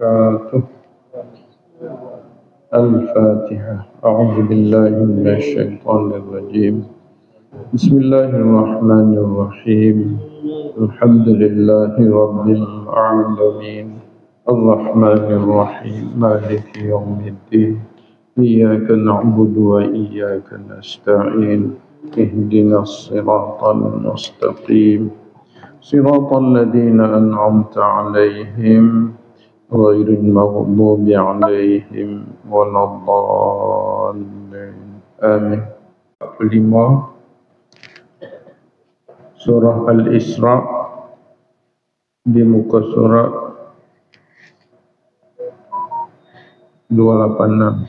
وبركاته. الفاتحة. أعوذ بالله من الشيطان الرجيم. بسم الله الرحمن الرحيم. الحمد لله رب العالمين الرحمن الرحيم مالك يوم الدين إياك نعبد وإياك نستعين اهدنا الصراط المستقيم صراط الذين أنعمت عليهم غير المغضوب عليهم ولا الضالين آمين. 45 Surah Al-Isra di muka surat 286.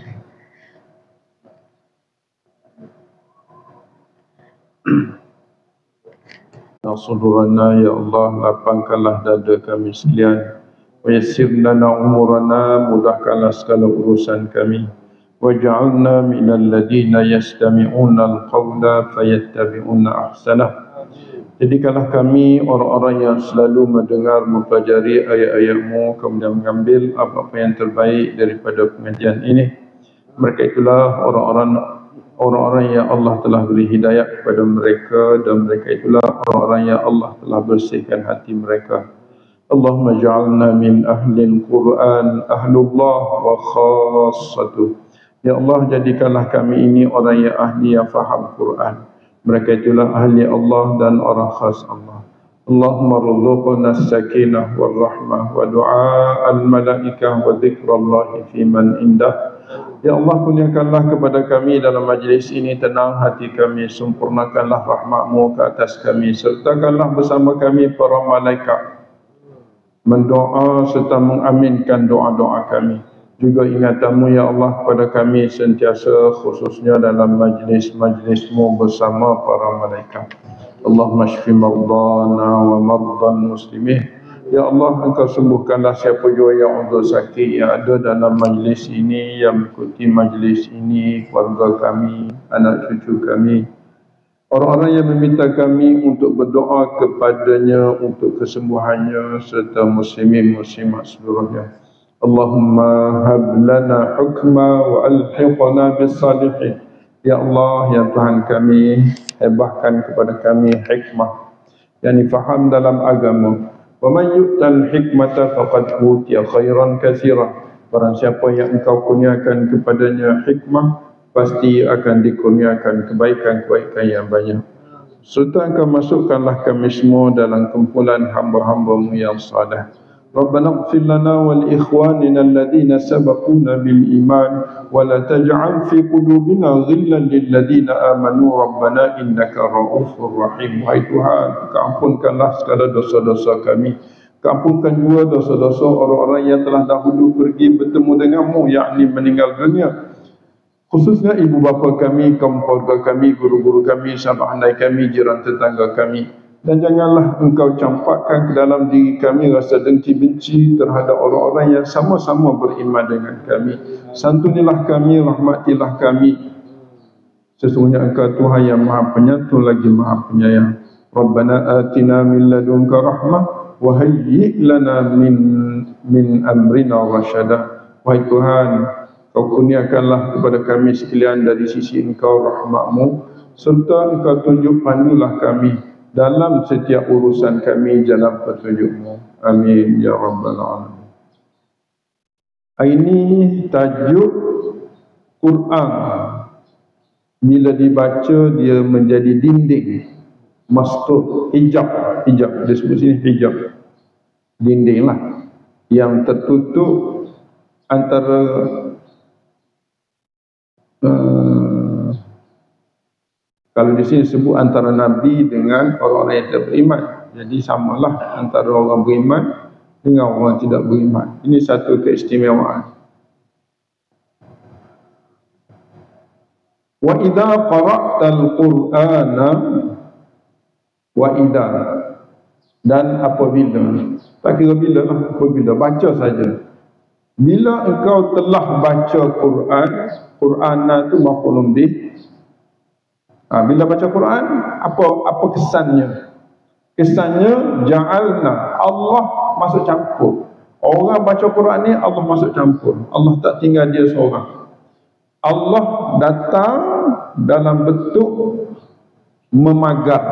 Nasrulana ya Allah, lapangkanlah dada kami sekalian. Wayassir lana umurana, mudahkanlah segala urusan kami. Waj'alna minal ladina yastami'una al-qawla fayattabi'una ahsanah. Jadikanlah kami orang-orang yang selalu mendengar, mempelajari ayat-ayat-Mu, kemudian mengambil apa-apa yang terbaik daripada pengajian ini. Mereka itulah orang-orang yang Allah telah beri hidayah kepada mereka, dan mereka itulah orang-orang yang Allah telah bersihkan hati mereka. Allahumma ja'alna min ahlil Quran, ahlullah wa khassatuh. Ya Allah, jadikanlah kami ini orang yang ahli, yang faham Quran. Mereka itulah ahli Allah dan orang khas Allah. Allahumma rzuqna as-sakinah wal rahmah wa du'a al-malaikah wa dzikrallahi fi man indah. Ya Allah, kurniakanlah kepada kami dalam majlis ini tenang hati kami, sempurnakanlah rahmat-Mu ke atas kami, sertakanlah bersama kami para malaikat mendoa serta mengaminkan doa-doa kami. Juga ingatan-Mu ya Allah kepada kami sentiasa, khususnya dalam majlis-majlis-Mu bersama para malaikat. Allahumma shfi mardana wa mardan muslimin. Ya Allah, Engkau sembuhkanlah siapa jua yang untuk sakit yang ada dalam majlis ini, yang mengikuti majlis ini, keluarga kami, anak cucu kami, orang-orang yang meminta kami untuk berdoa kepadanya untuk kesembuhannya, serta muslimin muslimat seluruhnya. Allahumma hab lana hukma wa alhiqna bis salihin. Ya Allah, ya Tuhan kami, hebahkan kepada kami hikmah, yakni faham dalam agama. Wa man yu'tal hikmata faqad utiya khairan katsiran. Barang siapa yang Engkau kurniakan kepadanya hikmah, pasti akan dikurniakan kebaikan-kebaikan yang banyak. Serta Engkau masukkanlah kami semua dalam kumpulan hamba-hamba-Mu yang saleh. Rabbana ighfir lana wa li ikhwanina alladhina sabaquna bil iman wa la taj'al fi qulubina ghillan lil ladzina amanu rabbana innaka ra'ufur rahim. Wahai Tuhan, ampunkanlah segala dosa-dosa kami. Ampunkan juga dosa-dosa orang-orang yang telah dahulu pergi bertemu denganmu, yakni meninggal dunia. Khususnya ibu bapa kami, kaum keluarga kami, guru-guru kami, sahabat handai kami, jiran tetangga kami. Dan janganlah Engkau campakkan ke dalam diri kami rasa dengki benci terhadap orang-orang yang sama-sama beriman dengan kami. Santunilah kami, rahmatilah kami. Sesungguhnya Engkau Tuhan yang Maha Penyantun lagi Maha Penyayang. Rabbana atina min ladunka rahmah wa hayyi' lana min amrina rasyada. Wahai Tuhan, Kau kurniakanlah kepada kami sekalian dari sisi Engkau rahmat-Mu, serta Engkau tunjuk pandulah kami dalam setiap urusan kami jalan petunjuk-Mu. Amin ya rabbal alamin. Ini tajuk Quran. Bila dibaca dia menjadi dinding, mastur, hijab disebut sini hijab. Dinding lah yang tertutup antara kalau di sini sebut antara Nabi dengan orang-orang yang tidak beriman. Jadi samalah antara orang beriman dengan orang tidak beriman. Ini satu keistimewaan. Wa idza qara'tal Qur'ana wa idza, dan apabila, tak kira bila lah, apabila, baca saja. Bila engkau telah baca Quran, Qur'ana tu maf'ulun bih. Bila baca Quran, apa kesannya? Kesannya ja'alna, Allah masuk campur. Orang baca Quran ni Allah masuk campur. Allah tak tinggal dia seorang. Allah datang dalam bentuk memagar.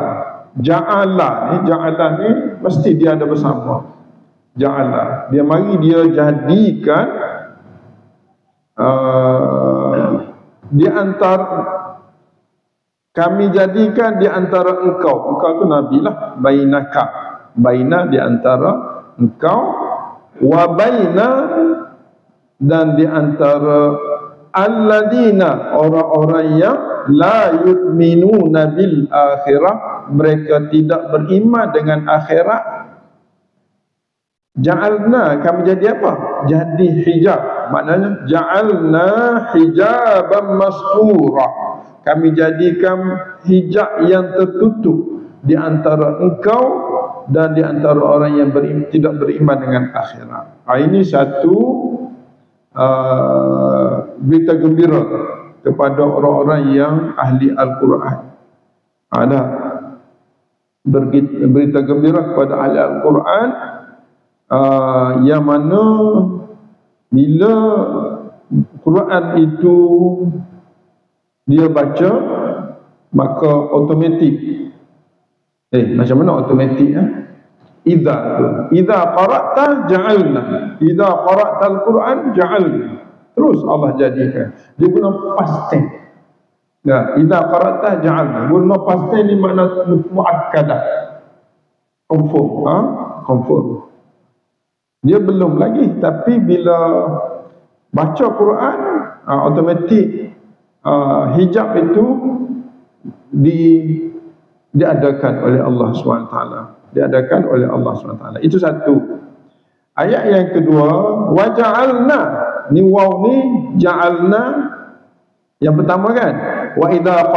Ja'ala ni mesti dia ada bersama. Ja'ala, dia mari dia jadikan di antara, kami jadikan di antara engkau tu Nabi lah, baina di antara engkau, wa baina dan di antara alladina orang-orang yang la yu'minuna bil akhirah, mereka tidak beriman dengan akhirat. Ja'alna, kami jadi apa? Jadi hijab. Maknanya ja'alna hijaban mastura, kami jadikan hijab yang tertutup di antara engkau dan di antara orang yang tidak beriman dengan akhirat. Ini satu berita gembira kepada orang-orang yang ahli Al-Quran. Ada berita gembira kepada ahli Al-Quran, yang mana bila Quran itu dia baca, maka automatik. Macam mana automatik? Idza qara'ta ja'alna, idza qara'ta al-Quran ja'alna. Terus Allah jadikan. Dia guna past tense. Idza qara'ta ja'alna. Guna past tense ni makna muakkadah. Confirm. Dia belum lagi, tapi bila baca Quran, automatik hijab itu diadakan oleh Allah SWT. Diadakan oleh Allah SWT. Itu satu. Ayat yang kedua, wa ja'alna, ni waw ni ja'alna yang pertama kan, wa idza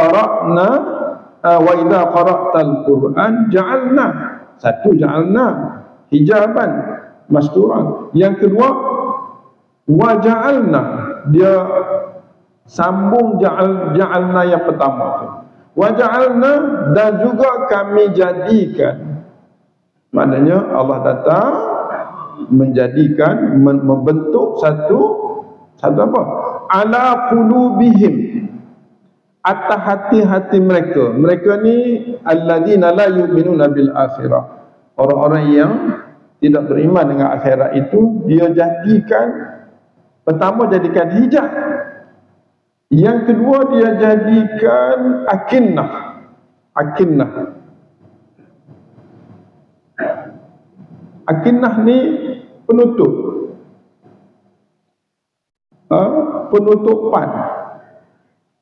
qara'tal Quran ja'alna. Satu, ja'alna hijaban masturan. Yang kedua, wa ja'alna, dia sambung ja'alna yang pertama tu. Wa ja'alna, dan juga kami jadikan. Maknanya Allah datang menjadikan, membentuk satu apa? Ala qulubihim, atas hati-hati mereka. Mereka ni alladzina la yu'minuna bil akhirah. Orang-orang yang tidak beriman dengan akhirat itu, dia jadikan, pertama jadikan hijab. Yang kedua dia jadikan akinnah. Akinnah ni penutup. Penutupan.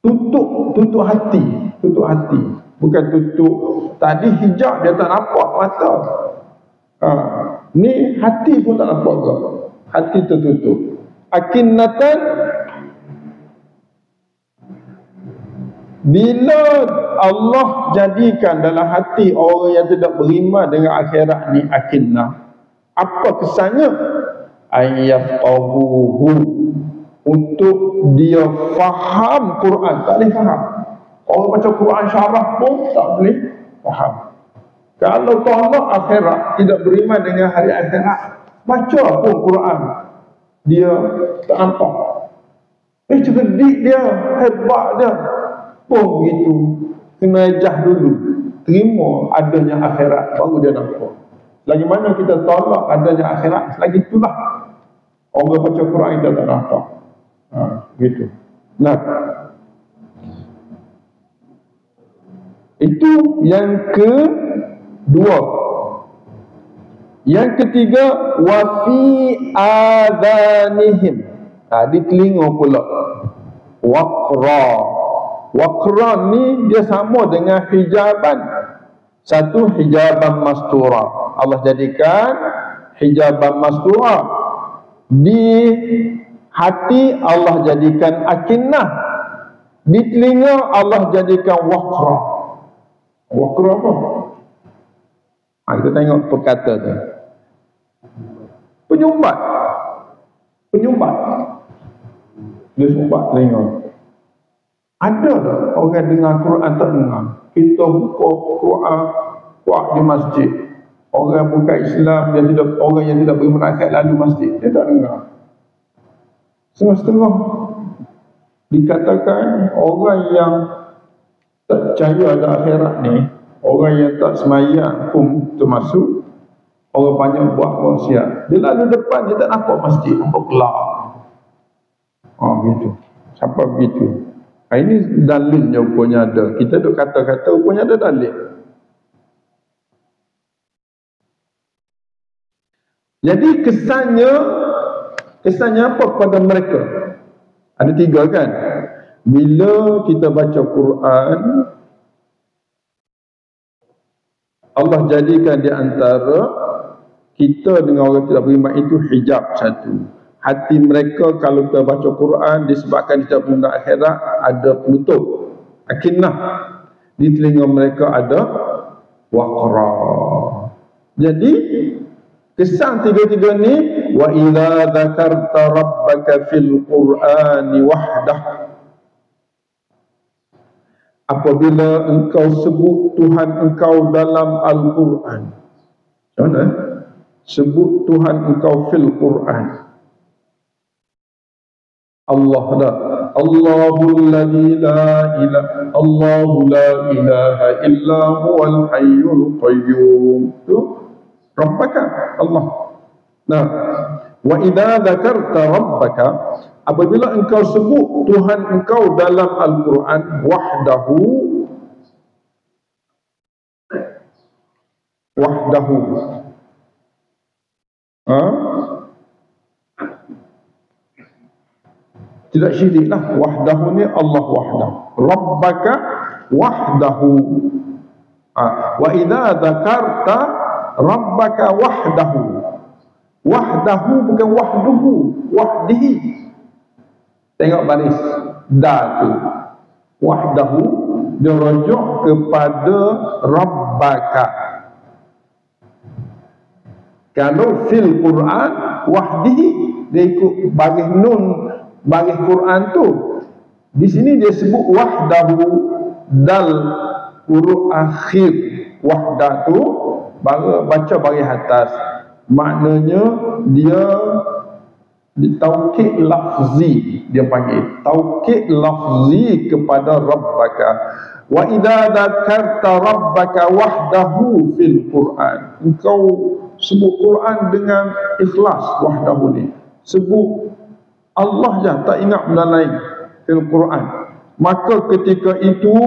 Tutup hati. Bukan tutup. Tadi hijab dia tak nampak mata. Ni hati pun tak nampak ke? Hati tertutup. Akinnatan, bila Allah jadikan dalam hati orang yang tidak beriman dengan akhirat ni akinnah, apa kesannya? Ayyafqahuhu, untuk dia faham Quran. Tak boleh faham. Orang baca Quran syarah pun tak boleh faham. Kalau tolak akhirat, tidak beriman dengan hari akhirat, baca pun Quran, dia tak nampak. Cerdik dia, hebat dia pun begitu. Kena ejah dulu, terima adanya akhirat, baru dia nampak. Lagi mana kita tolak adanya akhirat, lagi itulah orang baca Quran kita tak nampak. Gitu. Nah, itu yang kedua. Yang ketiga, wa fi adhanihim, di telinga pula. Waqra ni dia sama dengan hijaban. Satu, hijaban mastura. Allah jadikan hijaban mastura. Di hati Allah jadikan akinnah. Di telinga Allah jadikan waqra. Waqra apa? Kita tengok perkata tu. Penyumbat. Dia sumbat telinga. Ada tak orang dengar Quran tak dengar? Kita buka Quran kuat di masjid, Orang bukan Islam, orang yang tidak beriman akhirat lalu masjid, dia tak dengar. Setengah-setengah dikatakan orang yang tak percaya ada akhirat ni, orang yang tak semayang pun termasuk. Orang banyak buat maksiat, dia lalu depan, dia tak nampak masjid, nampak gelap. Begitu. Sampai begitu. Ini dalilnya rupanya ada. Kita duk kata-kata rupanya ada dalil. Jadi kesannya apa kepada mereka? Ada 3 kan? Bila kita baca Quran, Allah jadikan di antara kita dengan orang tidak beriman itu hijab satu. Hati mereka kalau kita baca Quran disebabkan tidak beriman akhirat ada penutup, akinah. Di telinga mereka ada waqra. Jadi kesan 3 ni, wa idza dzakarta rabbaka fil qur'ani wahdah, apabila engkau sebut Tuhan engkau dalam Al-Quran. Macam mana? Sebut Tuhan engkau fil Quran. Allah dah. Allahul ladzi la ilaha illa huwal hayyul qayyum. Tu Rabbaka Allah. Nah, wa idza dzakarta rabbaka, apabila engkau sebut Tuhan engkau dalam Al-Quran wahdahu, tidak syirik lah. Wahdahu ni Allah wahdahu, Rabbaka wahdahu. Wa idza dzakarta rabbaka wahdahu. Wahdahu bukan wahduhu, wahdihi. Tengok baris da tu. Wahdahu dia rujuk kepada Rabbaka. Kalau fil Quran wahdihi, dia ikut baris nun, baris Quran tu. Di sini dia sebut wahdahu, dal huruf akhir wahdah tu baca baris atas. Maknanya dia taukid lafzi, dia panggil taukid lafzi kepada Rabbaka. Wa idza dzakarta rabbaka wahdahu fil Quran, engkau sebut Quran dengan ikhlas, wahdahu ni sebut Allah je, tak ingat benda lain fil Quran. Maka ketika itu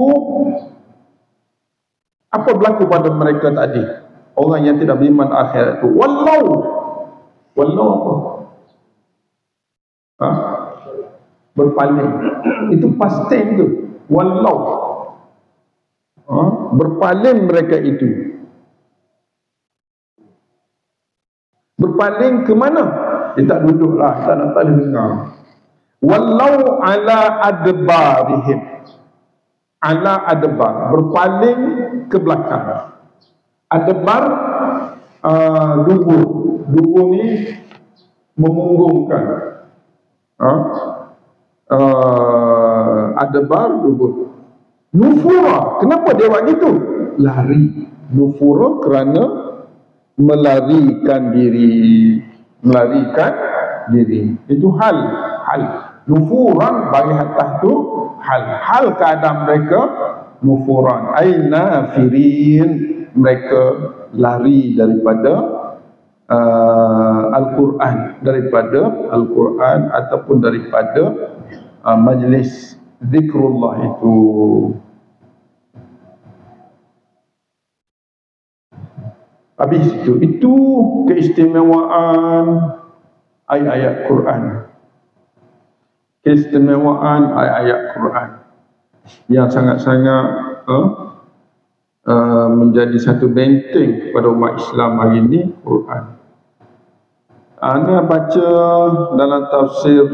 apa berlaku pada mereka tadi, orang yang tidak beriman akhirat itu? Wallau apa? Berpaling. Itu past tense tu. Wallau. Berpaling mereka itu. Berpaling ke mana? Dia tak duduklah, tak nak dengar. Wallau ala adbarihim. Ala adbar, berpaling ke belakang. Adbar dubur ni memunggungkan. Adbar dubur. Nufura, kenapa dia buat gitu? Lari. Nufura kerana melarikan diri. Itu hal. Nufuran bagi atas tu hal keadaan mereka nufuran, ay nafirin, mereka lari daripada Al-Quran, ataupun daripada majlis zikrullah itu. Habis itu keistimewaan ayat-ayat Quran. Keistimewaan ayat-ayat Quran yang sangat-sangat menjadi satu benteng kepada umat Islam hari ini, Quran. Anda baca dalam tafsir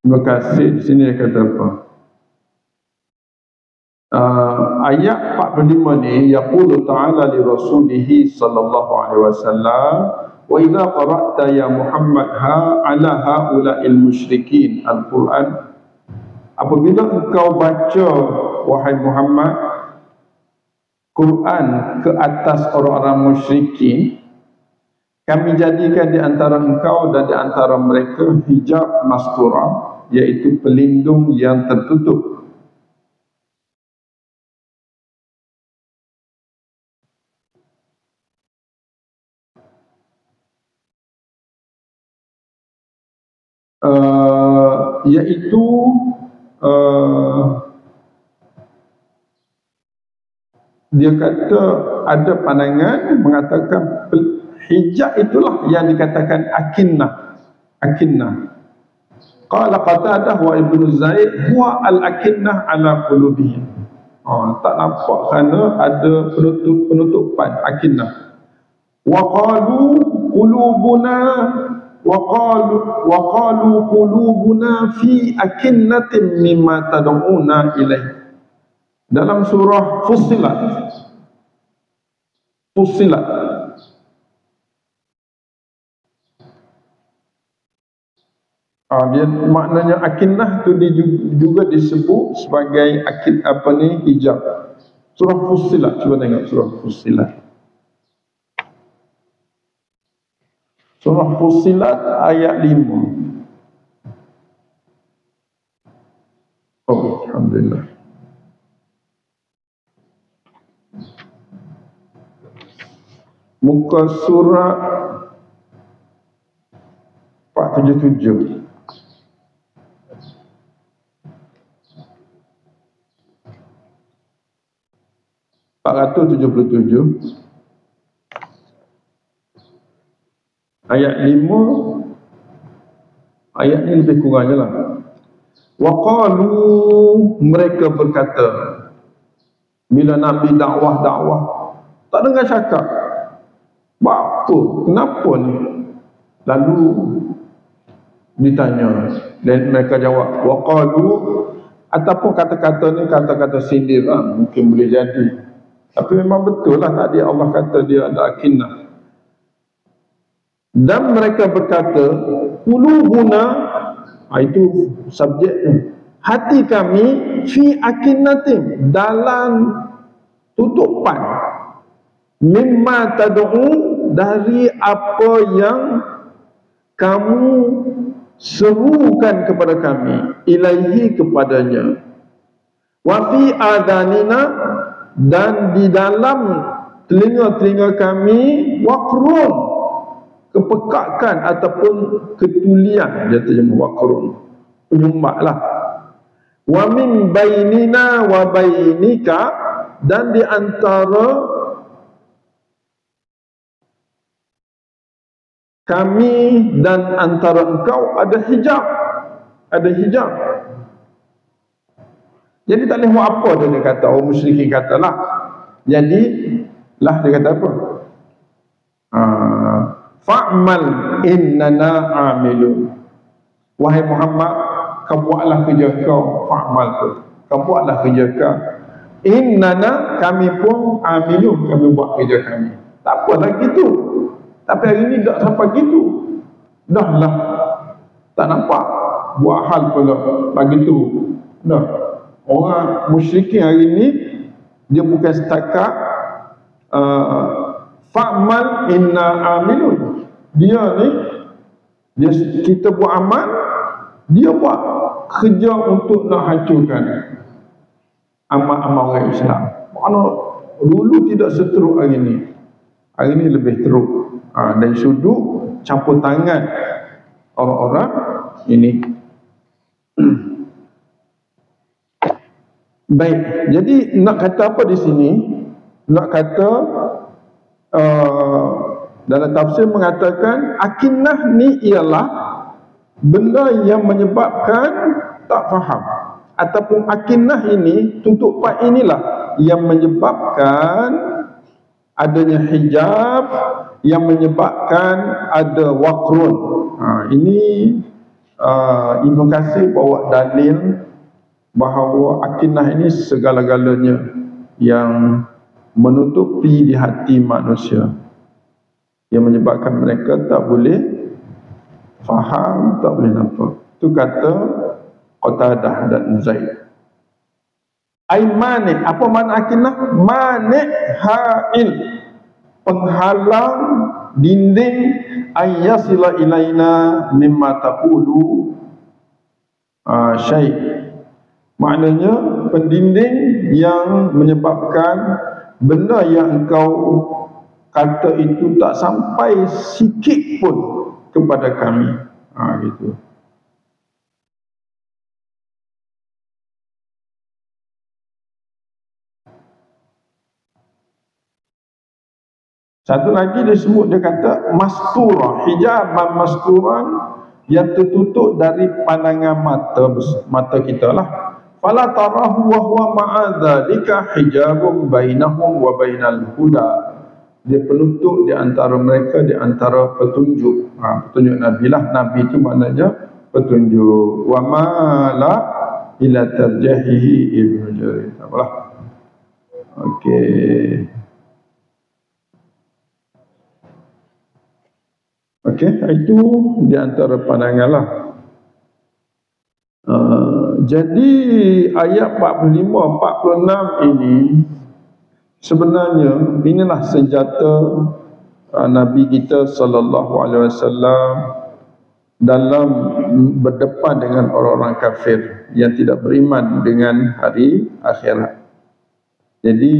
Ibnu Katsir, di sini dia kata apa? Ayat 45 ni, yaqulu ta'ala li rasulihi sallallahu alaihi wasallam, wa idza qara'ta ya Muhammad ala haula'il musyrikin al-Quran, apabila engkau baca wahai Muhammad Quran ke atas orang-orang musyrikin, kami jadikan di antara engkau dan di antara mereka hijab masturah, iaitu pelindung yang tertutup. Iaitu dia kata ada pandangan mengatakan hijab itulah yang dikatakan akinnah. Qala Qatadah wa Ibnu Zaid huwa al-akinnah ala qulubihim. Tak nampak kerana ada penutupan akinnah. Wa qalu qulubuna fi akinnatin mimma tad'una ilaih. Dalam surah Fussilat, dia maknanya akinnah tu juga disebut sebagai hijab. Surah Fussilat, cuba tengok surah Fussilat. Surah Fussilat ayat 5. Alhamdulillah. Muka surat 477. Ayat 5, ayat ni lebih kurangnya lah. Wa qalu, mereka berkata, bila Nabi dakwah tak dengar cakap. Apa? Kenapa ni? Lalu ditanya dan mereka jawab wa qalu, ataupun kata-kata ni kata-kata sindir lah, mungkin boleh jadi. Tapi memang betul lah tadi Allah kata dia ada akinnah. Dan mereka berkata, qulubuna, itu subjeknya, hati kami fi akinnatin, dalam tutupan, mimma tad'u, dari apa yang kamu serukan kepada kami, ilaihi, kepadanya. Wa fi adanina, dan di dalam telinga-telinga kami, waqrun, kepekakan ataupun ketulian, dia terjemah waqrun, penyumbat lah. Wa min bainina wa bainika, dan di antara kami dan antara engkau ada hijab. Jadi tak boleh buat apa dia kata, orang musyrikin katalah. Jadi lah dia kata apa? Fa'mal innana amilun. Wahai Muhammad, kau buatlah kerja kau. Fa'mal tu, kau buatlah kerja kau. Innana, kami pun amilun, kami buat kerja kami. Tak apa lagi tu. Tapi hari ni tak sampai gitu. Dah lah, tak nampak buat hal pula lagi tu. Dah. Orang musyrikin hari ni, dia bukan setakat fa'mal inna amilun. Dia ni, kita buat amal, dia buat kerja untuk nak hancurkan amal-amal orang Islam. Maknanya dulu tidak seteruk hari ni. Hari ni lebih teruk. Dan sudut campur tangan orang-orang ini. Baik, jadi nak kata apa di sini? Nak kata dalam tafsir mengatakan akinnah ni ialah benda yang menyebabkan tak faham, ataupun akinnah ini, tutupan inilah yang menyebabkan adanya hijab, yang menyebabkan ada waqrun. Ini Ibnu Katsir bawa dalil bahawa akinnah ini segala-galanya yang menutupi di hati manusia, yang menyebabkan mereka tak boleh faham, tak boleh nampak. Itu kata Qatadah dan Zaid. Ai mani, apa makna akinah? Mani ha'il, penghalang, dinding, ayyasila ilaina mimma taqulu syai'. Maknanya pendinding yang menyebabkan benda yang engkau kata itu tak sampai sikit pun kepada kami. Gitu. Satu lagi dia sebut, dia kata masturah, hijaban masturan yang tertutup dari pandangan mata kita lah. Fala tarahu wa huwa ma'adzalika hijabun bainahum wa bainal huda. Dia penutup di antara mereka, di antara petunjuk. Petunjuk Nabi lah. Nabi itu maknanya petunjuk. Wa ma'ala ila tarjahihi Ibnu Jarir. Apalah. Okey. Okey, itu di antara pandangan lah. Jadi ayat 45-46 ini sebenarnya inilah senjata Nabi kita sallallahu alaihi wasallam dalam berdepan dengan orang-orang kafir yang tidak beriman dengan hari akhirat. Jadi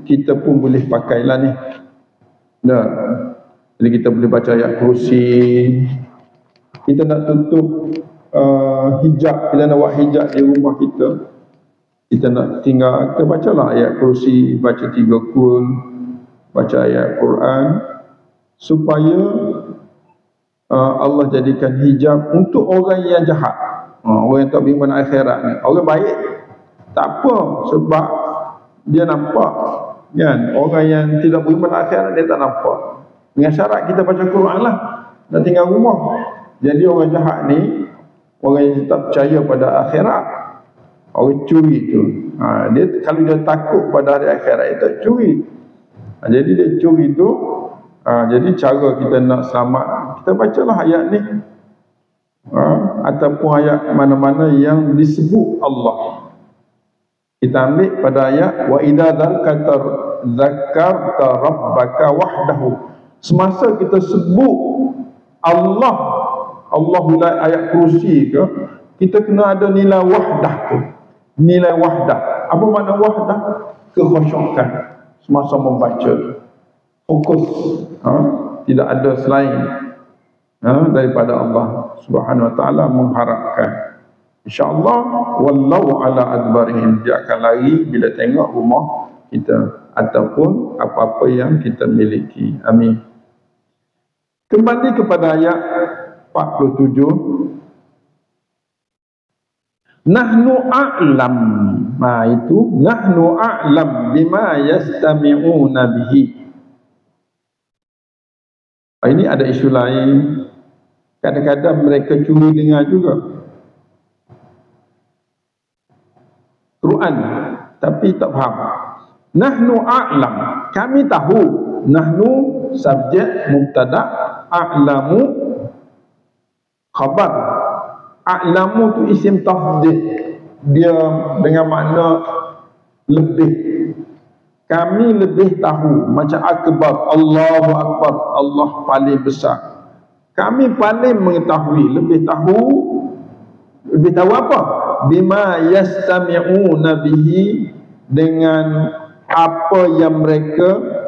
kita pun boleh pakailah ni. Jadi kita boleh baca ayat kursi. Kita nak tutup hijab, kita nak buat hijab di rumah kita, kita nak tinggal, kita bacalah ayat kursi, baca 3 kul, baca ayat Quran, supaya Allah jadikan hijab untuk orang yang jahat, orang yang tak beriman akhirat ni. Orang baik tak apa, sebab dia nampak kan. Orang yang tidak beriman akhirat dia tak nampak. Dengan syarat kita baca Quran lah, nak tinggal rumah. Jadi orang jahat ni, orang yang tak percaya pada akhirat, orang curi tu, dia kalau dia takut pada hari akhirat, dia tak curi. Jadi dia curi tu. Jadi cara kita nak selamat, kita bacalah ayat ni, ataupun ayat mana-mana yang disebut Allah. Kita ambil pada ayat wa idza dzakarta rabbaka wahdahu. Semasa kita sebut Allah ayat kursi ke, kita kena ada nilai wahdah tu. Nilai wahdah. Apa makna wahdah? Kekhusyukan semasa membaca. Fokus. Tidak ada selain daripada Allah Subhanahu wa taala mengharapkan. InsyaAllah wallahu ala adbarihim, dia akan lari bila tengok rumah kita ataupun apa-apa yang kita miliki. Amin. Kembali kepada ayat 47. Nahnu a'lam. Itu nahnu a'lam bima yastami'una bihi. Ini ada isu lain. Kadang-kadang mereka curi dengar juga Quran, tapi tak faham. Nahnu a'lam, kami tahu. Nahnu subjek mubtada, a'lamu khabar. A'lamu tu isim tafdhil, dia dengan makna lebih. Kami lebih tahu, macam akbar, Allahu akbar, Allah paling besar. Kami paling mengetahui, lebih tahu apa? Bima yastami'una bihi, dengan apa yang mereka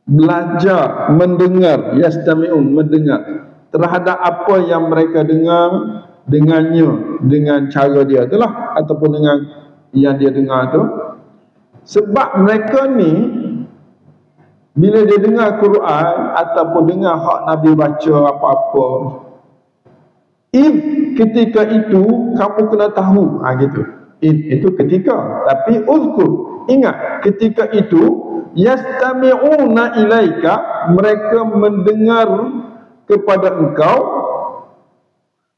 belajar, mendengar. Yastami'un, mendengar terhadap apa yang mereka dengar dengannya, dengan cara dia itulah, ataupun dengan yang dia dengar tu. Sebab mereka ni bila dia dengar Quran ataupun dengar hak Nabi baca apa-apa, ketika itu kamu kena tahu, gitu. Itu ketika, tapi uzkur, ingat, ketika itu yastami'una ilaika, mereka mendengar kepada engkau,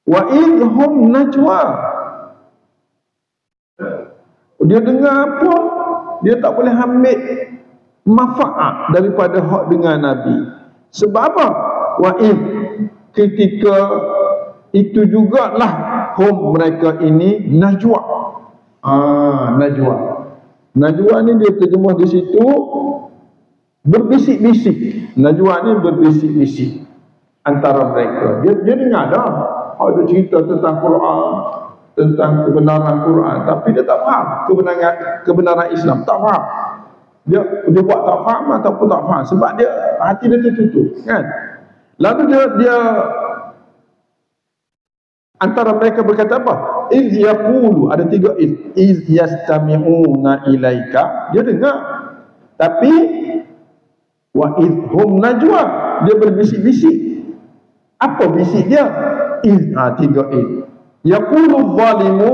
wa idhum najwa, dia dengar apa, dia tak boleh ambil manfaat daripada hak dengan Nabi. Sebab apa? Wa id, ketika itu jugalah hum, mereka ini najwa. Najwa, Najwa ni dia terjemah di situ berbisik-bisik. Najwa ni berbisik-bisik antara mereka. Dia dengar dah. Ada cerita tentang Quran, tentang kebenaran Quran, tapi dia tak faham kebenaran Islam, tak faham. Dia buat tak faham ataupun tak faham sebab dia hati dia tertutup, kan? Lalu dia antara mereka berkata apa? Iz yaqulu, ada 3 iz yastami'una ilaika, dia dengar, tapi wa idhum najwa, dia berbisik-bisik. Apa bisik dia? Iz, 3 iz. Yaqulu zalimu,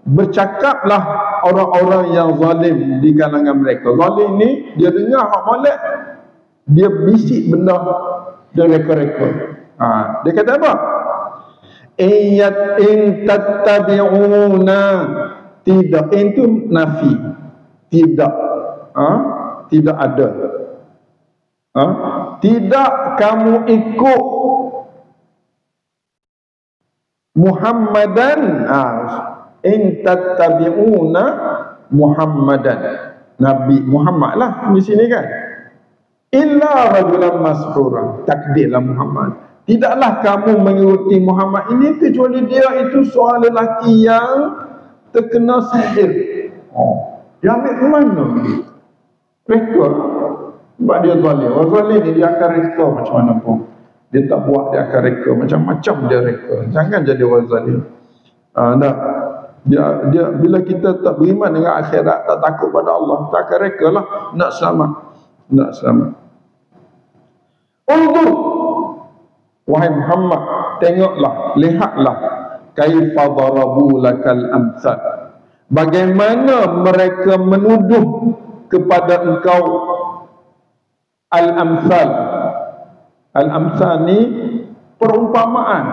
bercakaplah orang-orang yang zalim di kalangan mereka. Zalim ni dia dengar hak molek, dia bisik benda, dia reka-reka. Dia kata apa? In tattabi'una, tidak, itu nafi, tidak, tidak ada, tidak kamu ikut Muhammadan, in tattabi'una Muhammadan, Nabi Muhammad lah di sini kan, illa rajulan mashura, takdirlah Muhammad, tidaklah kamu mengikuti Muhammad ini kecuali dia itu seorang lelaki yang terkena sihir. Dia ambil ke mana? Reka. Sebab dia zalim. Orang zalim ni dia akan reka macam mana pun. Dia tak buat, dia akan reka macam-macam, dia reka. Jangan jadi orang zalim. Dia bila kita tak beriman dengan akhirat, tak takut pada Allah, tak akan reka lah nak selamat. Undur, wahai Muhammad, tengoklah, lihatlah, kaifa darabu lakal amsal, bagaimana mereka menuduh kepada engkau al-amsal. Al-amsal ni perumpamaan.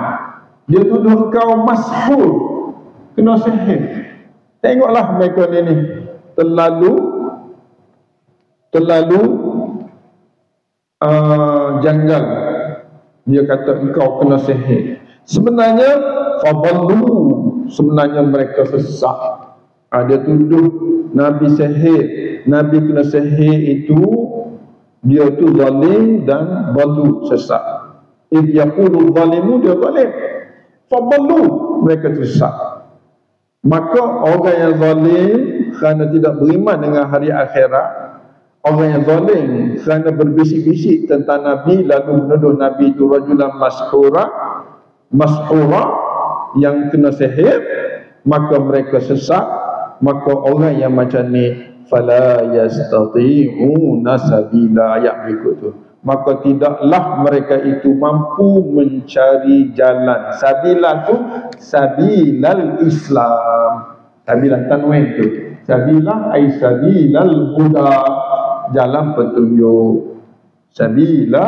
Dia tuduh engkau mashur, kena sihir. Tengoklah mereka ni terlalu janggal. Dia kata engkau kena sihir. Sebenarnya fadallu, sebenarnya mereka sesat. Dia tuduh Nabi sihir, Nabi kena sihir, itu dia tu zalim dan balu, sesat. Idh yaqulu zalimu, dia zalim, fadallu, mereka sesat. Maka orang yang zalim kerana tidak beriman dengan hari akhirat, orang yang zalim kerana berbisik-bisik tentang Nabi lalu menuduh Nabi itu rajulan mashura, yang kena sihir, maka mereka sesat. Maka orang yang macam ni fala yastati'una sabila, ayat berikut tu, maka tidaklah mereka itu mampu mencari jalan. Sabila tu sabilal Islam, sabilan tanwin tu, sabila ay sabilal huda, jalan petunjuk. Sabila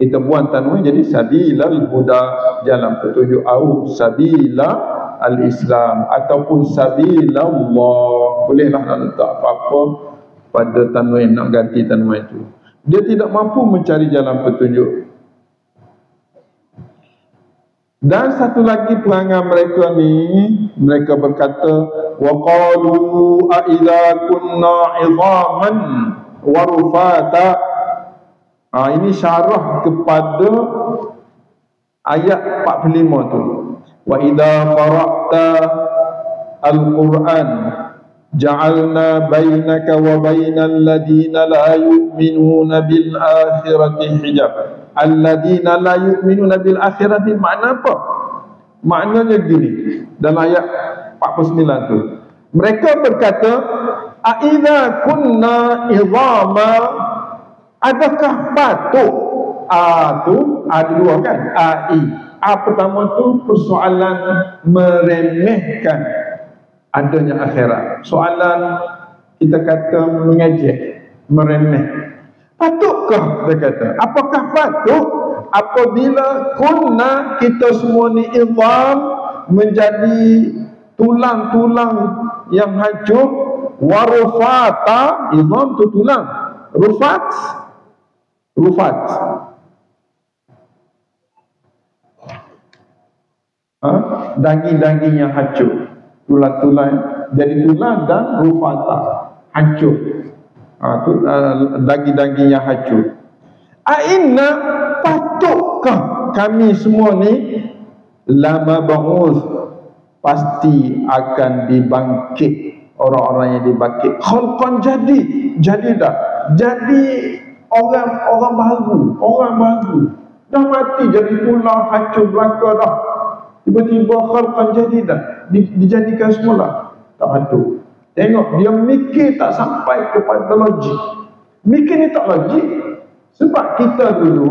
kita buang tanwin jadi sabilal huda, jalan petunjuk, au sabila al-Islam ataupun sabilallah. Bolehlah nak letak apa-apa pada tanwin, nak ganti tanwin itu. Dia tidak mampu mencari jalan petunjuk. Dan satu lagi perangai mereka ni, mereka berkata wa qalu a idza kunna 'idhaman wa rufata. Ini syarah kepada ayat 45 tu. Wa idza qara'ta al-Qur'an ja'alna bainaka wa bainal ladina la yu'minuna bil akhirati hijab. Alladina la yu'minuna bil akhirati makna apa? Maknanya gini, dalam ayat 49 tu, mereka berkata a idza kunna idhama, adakah patut? Tu ada dua kan, pertama tu persoalan meremehkan adanya akhirat. Soalan kita kata mengejek, meremeh. Patutkah, dia kata, apakah patut apabila kunna, kita semua ni idham, menjadi tulang-tulang yang hancur, warufata, idham tu tulang, rufat daging-daging yang hancur, tulang-tulang jadi tulang dan rufata, hancur. Daging-daging yang hancur. Aina, patutkah kami semua ni lama ba'uth, pasti akan dibangkit orang-orang yang dibangkit khalqan jadi dah jadi orang baru dah mati jadi tulang hancur belaka dah, tiba-tiba khalqan jadi dah dijadikan semula. Tak patut. Tengok dia mikir tak sampai kepada logik. Mikir ni tak logik. Sebab kita dulu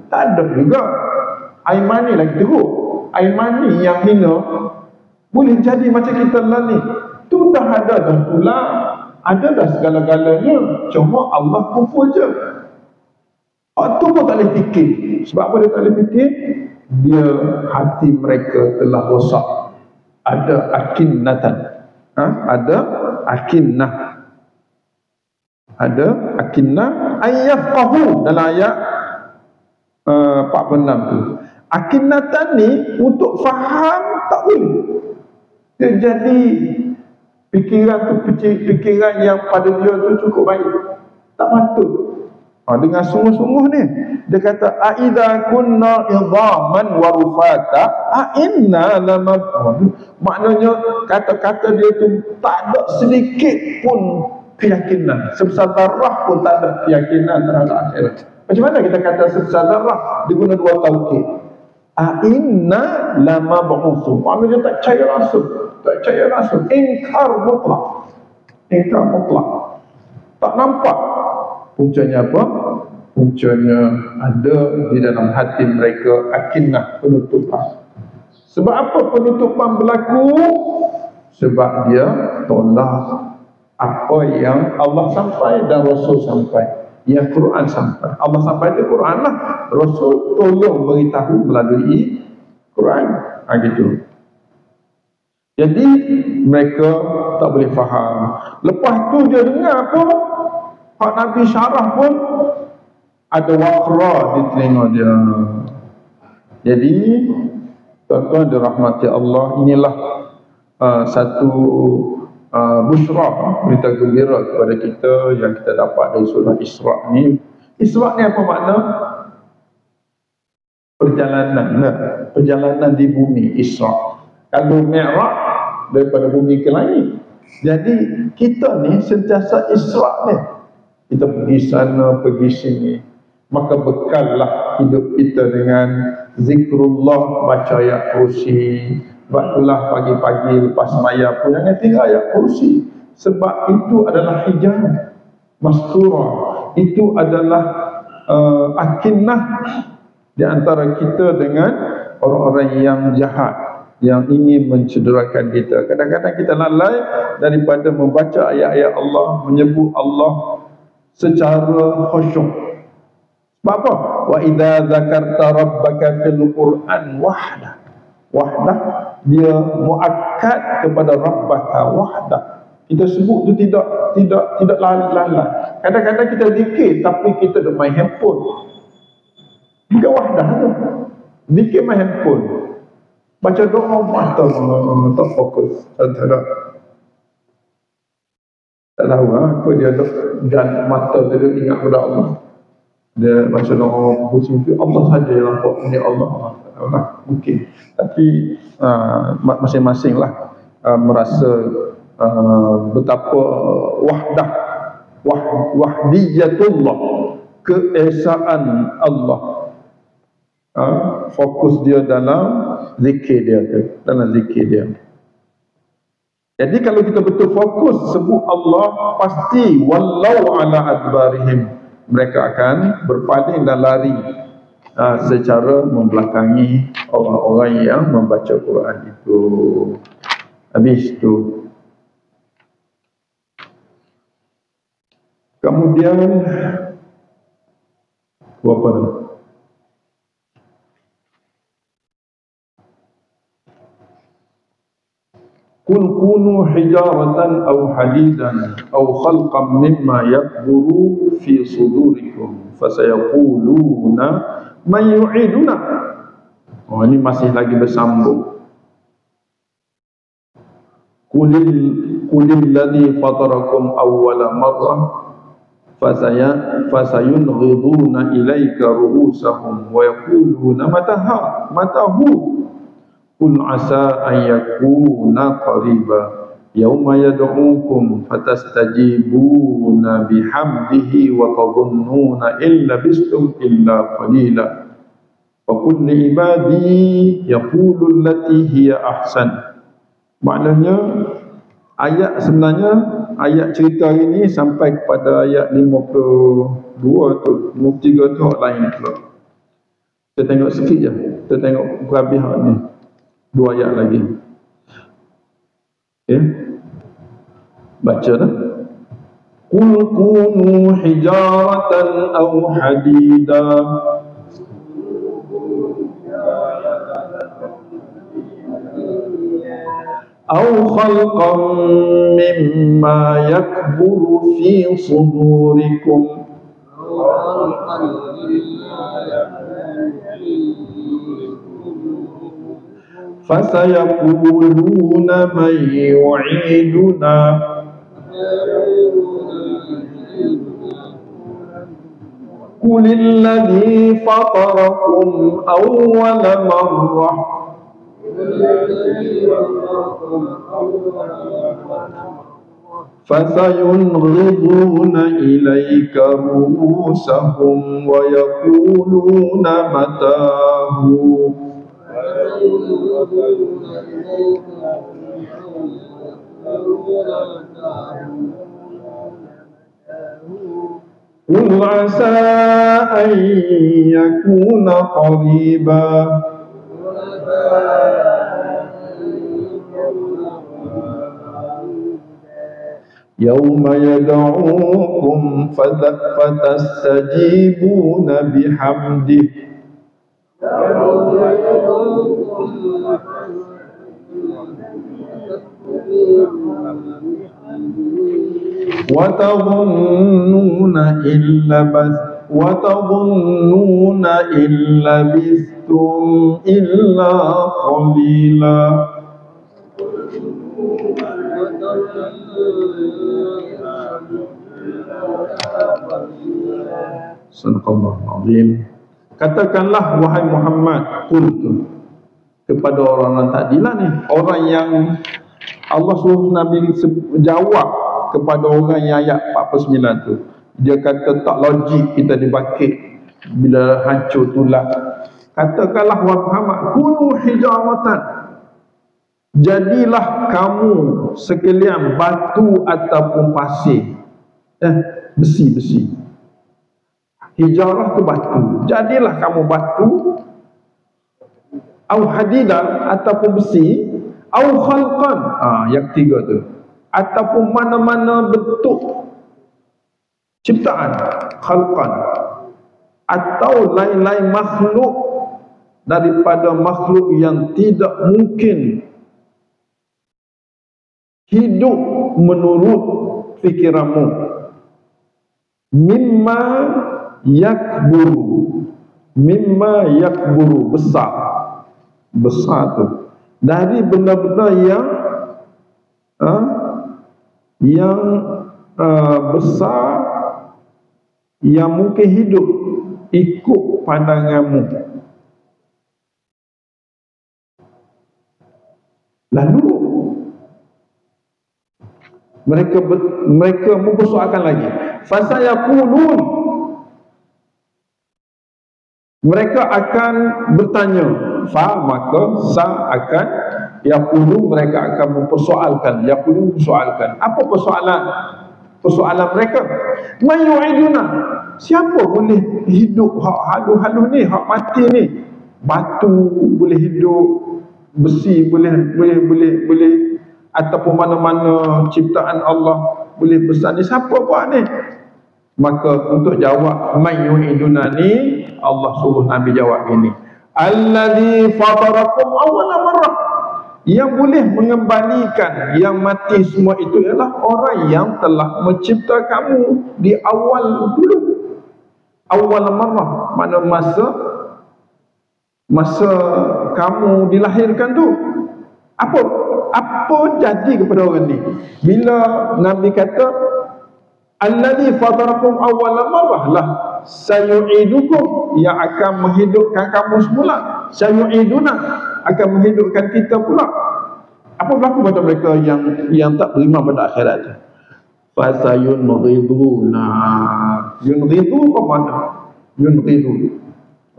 tak ada juga air mani lagi teruk. Air mani yang hina boleh jadi macam kita lah ni. Tu dah ada dah tulang, ada dah segala-galanya. Cuma Allah kumpul je. Tu pun tak boleh fikir. Sebab apa dia tak boleh fikir? Dia hati mereka telah rosak. Ada akinnatan. Ada akinnah. Ada akinnah ayyafqahu dalam ayat 46 tu. Akinnatan ni untuk faham tak boleh. Dia jadi fikiran tu fikiran yang pada dia tu cukup baik. Tak patut. Dengan sungguh-sungguh ni dia kata aidza kunna idhaman wa rufata inna lamab'ud. Maknanya kata-kata dia tu tak ada sedikit pun keyakinan, sebesar darah pun tak ada keyakinan terhadap akhirat. Macam mana kita kata sebesar darah? Diguna dua taukid. Inna lamab'ud. Maknanya tak percaya langsung, ingkar mutlak. Tak nampak. Puncanya apa? Puncanya ada di dalam hati mereka akinnah, penutupan. Sebab apa penutupan berlaku? Sebab dia tolak apa yang Allah sampai dan Rasul sampai, yang Quran sampai. Allah sampai itu Quran lah, Rasul tolong beritahu melalui Quran. Gitu. Jadi mereka tak boleh faham. Lepas tu dia dengar apa? Pak Nabi syarah pun ada waqra di telinga dia. Jadi tuan-tuan dirahmati Allah, inilah satu busra, berita gembira kepada kita yang kita dapat dari surah Isra ni. Isra ni apa makna? Perjalanan di bumi, Isra. Kalau Mi'raj daripada bumi ke langit. Jadi kita ni sentiasa Isra ni. Kita pergi sana, pergi sini. Maka bekallah hidup kita dengan zikrullah, baca ayat kursi. Sebab itulah pagi-pagi lepas maya pun jangan tinggal ayat kursi. Sebab itu adalah hijab masturah. Itu adalah akinnah di antara kita dengan orang-orang yang jahat, yang ingin mencederakan kita. Kadang-kadang kita lalai daripada membaca ayat-ayat Allah, menyebut Allah secara khusyuk. Sebab apa? Wa idza dzakarta rabbaka fil Qur'an wahdah. Dia muakkad kepada rabbaka wahdah. Kita sebut tu tidak lalai. Kadang-kadang kita zikir tapi kita duk main handphone. Bukan wahdah tu. Zikir main handphone. Baca doa mata tak fokus. Tak tahu apa dia dan mata dia ingat kepada Allah. Dia baca doa pusing tu Allah saja yang nampak ni Allah. Tak tahu lah, mungkin. Tapi masing-masing lah merasa betapa wahdiyatullah, keesaan Allah. Fokus dia dalam zikir dia. Jadi kalau kita betul fokus sebut Allah, pasti wallau ala adbarihim, mereka akan berpaling dan lari secara membelakangi orang-orang yang membaca Quran itu. Habis itu kemudian apa tu? Kul kunu hijaratan aw hadidan aw khalqan mimma yakburu fi sudurikum fasayaquluna man yu'iduna. Ini masih lagi bersambung. Qulil ladzi fatarakum awwala marrah fasayunghiduna ilaika ru'usahum wa yaquluna matahu qul asa an yakuna qariba yauma yad'ukum fatastajibuna bihamdihi wa tadhunnuna illa bistum illa qalila wa qul li ibadi yaqulu allati hiya ahsan. Maknanya ayat cerita ini sampai kepada ayat 52 tu, 53 tu lain pula. Kita tengok sikit je, kita tengok berhabis ni, 2 ayat lagi. Okay. Baca dah. Qul kunu hijaratan aw hadida aw khalqan mimma yakburu fi sudurikum fasayaquluna man yu'iduna qulil ladzi fatarakum awwala marrah fasayunghiduna ilaika ru'usahum wa yaquluna matahu qul asa an yakuna qariba yauma yad'ukum fatastajibuna bihamdihi wa tadhunnuna illa bistum illa qalila. Sadaqallahul azim. Katakanlah wahai Muhammad, qul kepada orang tadilah ni, orang yang Allah suruh Nabi jawab kepada orang yang ayat 49 tu. Dia kata tak logik kita dibangkit bila hancur tulang. Katakanlah wahai Muhammad, kunu hijaratan, jadilah kamu sekalian batu ataupun pasir, besi-besi. Hijarah tu batu, jadilah kamu batu, au hadidan ataupun besi, au khalqan, yang ketiga tu, ataupun mana-mana bentuk ciptaan, khalqan, atau lain-lain makhluk daripada makhluk yang tidak mungkin hidup menurut fikiranmu. Mimma yakburu, besar tu, dari benda-benda yang besar, yang mungkin hidup ikut pandanganmu. Lalu mereka mempersoalkan lagi, fasayaqulun, mereka akan bertanya, maka akan yaqulu, mereka akan mempersoalkan, apa persoalan mereka? Man yu'iduna, siapa boleh hidup hak halus ni, hak mati ni? Batu boleh hidup, besi boleh ataupun mana-mana ciptaan Allah boleh besar ni, siapa buat ni? Maka untuk jawab man yu'iduna ni, Allah suruh Nabi jawab ini, allazi fatarakum awwala marrah, yang boleh mengembalikan yang mati semua itu ialah orang yang telah mencipta kamu di awal dulu. Awal marrah, mana masa kamu dilahirkan tu. Apa jadi kepada orang ni? Bila Nabi kata allazi fatarakum awwala marrah lah sayu'idukum, yang akan menghidupkan kamu semula, sayu'iduna, akan menghidupkan kita pula. Apa berlaku pada mereka yang tak beriman pada akhirat tu? Fasayunghiduna. Yunghidhu apa makna? Yunghidhu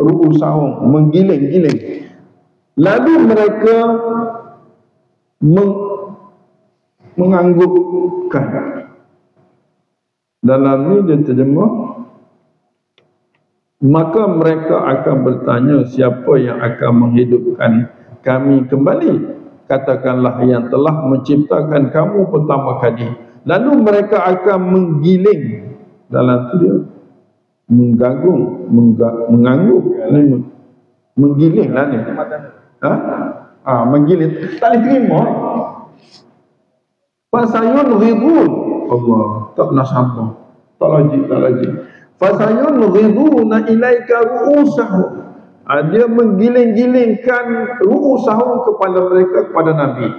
ru'usahum, menggiling-giling. Lalu mereka menganggukkan. Dalam ni dia terjemah, maka mereka akan bertanya, siapa yang akan menghidupkan kami kembali? Katakanlah, yang telah menciptakan kamu pertama kali. Lalu mereka akan menggiling. Dalam tu dia mengangguk, menggiling lah ni. Menggiling, tak boleh terima. Fasayunghidun, Allah, tak nak sabar, tak logik. Fasayunghiduna ilaika ru'usahum, dia menggiling-gilingkan ru'usahum kepada mereka, kepada Nabi.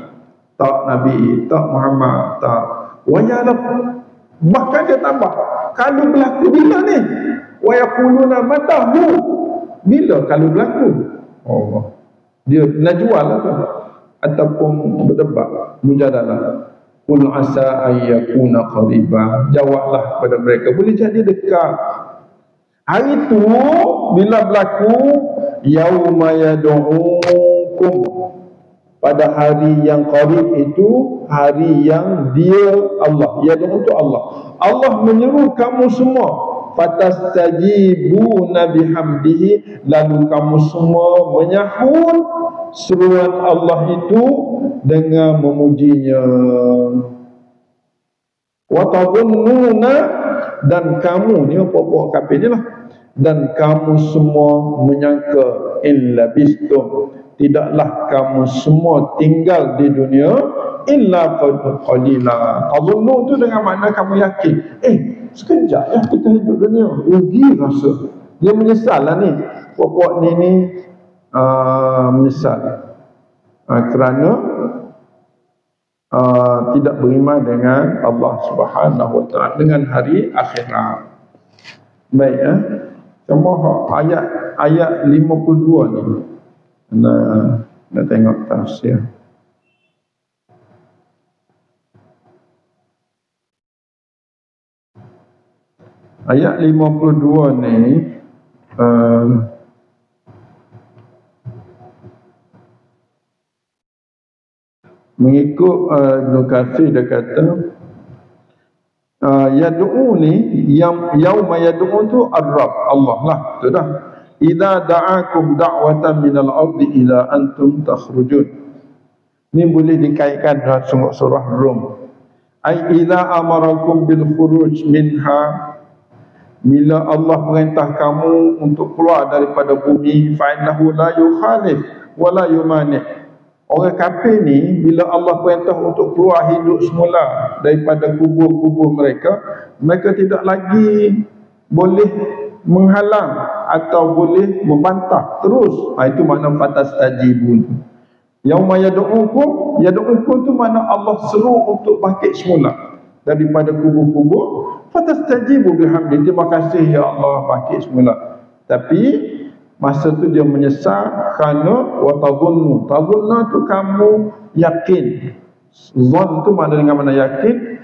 Tak Nabi, tak Muhammad, tak. Wayalab, bahkan dia tambah, kalau berlaku bila ni? Wayaquluna matahu, bila kalau berlaku? Allah, dia nak jual lah tu, ataupun berdebat, mujadalah. Qul asa ayyakuna qariba, jawablah kepada mereka, boleh jadi dekat. Hari tu bila berlaku, yauma yad'ukum, pada hari yang qarib itu, hari yang dia Allah, yad'u untuk Allah, Allah menyeru kamu semua, fatastajibuna bihamdihi, lalu kamu semua menyahut seruan Allah itu dengan memujinya. Wa tadhunnuna, dan kamu ni apa-apa kafir ni lah, dan kamu semua menyangka, illa bistum, tidaklah kamu semua tinggal di dunia, illa qalila. Tadhunnu tu dengan makna kamu yakin, sekejap ya kita hidup dunia, rugi rasa. Dia menyesal lah ni, puak-puak ni menyesal kerana tidak beriman dengan Allah Subhanahu Wa Taala, dengan hari akhirat. Baik, semua ayat 52 ni nak tengok tafsir. Ayat 52 ni mengikut Ibn Katsir, dia kata yad'u ni, yauma yad'u tu ar-Rabb, Allah lah, tu dah. Idza da'akum da'watan minal ardi ila antum takhrujun. Ni boleh dikaitkan dengan surah Rum. Ai idza amarakum bil khuruj minha, bila Allah perintah kamu untuk keluar daripada bumi, fa innahu la yukhalif wa la yumani. Orang kafir ni, bila Allah perintah untuk keluar hidup semula daripada kubur-kubur mereka, mereka tidak lagi boleh menghalang atau boleh membantah terus. Itu makna fatastajibun. Yauma yad'ukum, yad'ukum tu makna Allah seru untuk bangkit semula daripada kubur-kubur. Fatastajibu bihamdi, terima kasih ya Allah bangkit semula. Tapi masa tu dia menyesal kerana wa tadhunnu. Tadhunnu tu kamu yakin. Zon tu makna dengan mana yakin.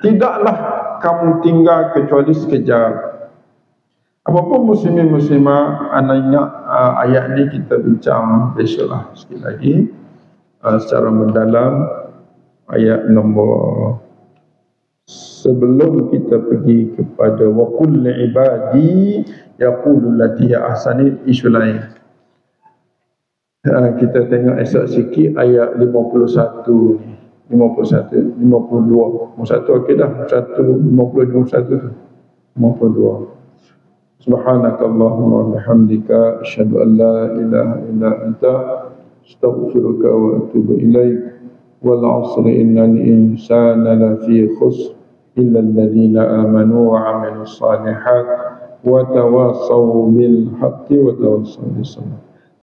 Tidaklah kamu tinggal kecuali sekejap. Apapun muslimin muslimah, anak ingat ayat ni kita bincang besoklah sikit lagi secara mendalam ayat nombor. Sebelum kita pergi kepada wa qul ibadi yaqulu allati hiya ahsani, isu lain. Kita tengok esok sikit ayat 51 ni. 51, 52. 51 okey dah. 50, 51 tu. 52. Subhanakallahumma wa bihamdika asyhadu an la ilaha illa anta astaghfiruka wa atubu ilaik. Wal 'asri innal insana lafi khusr illa alladhina amanu wa 'amilus salihat wa tawassaw bil haqqi wa tawassaw bis sabr.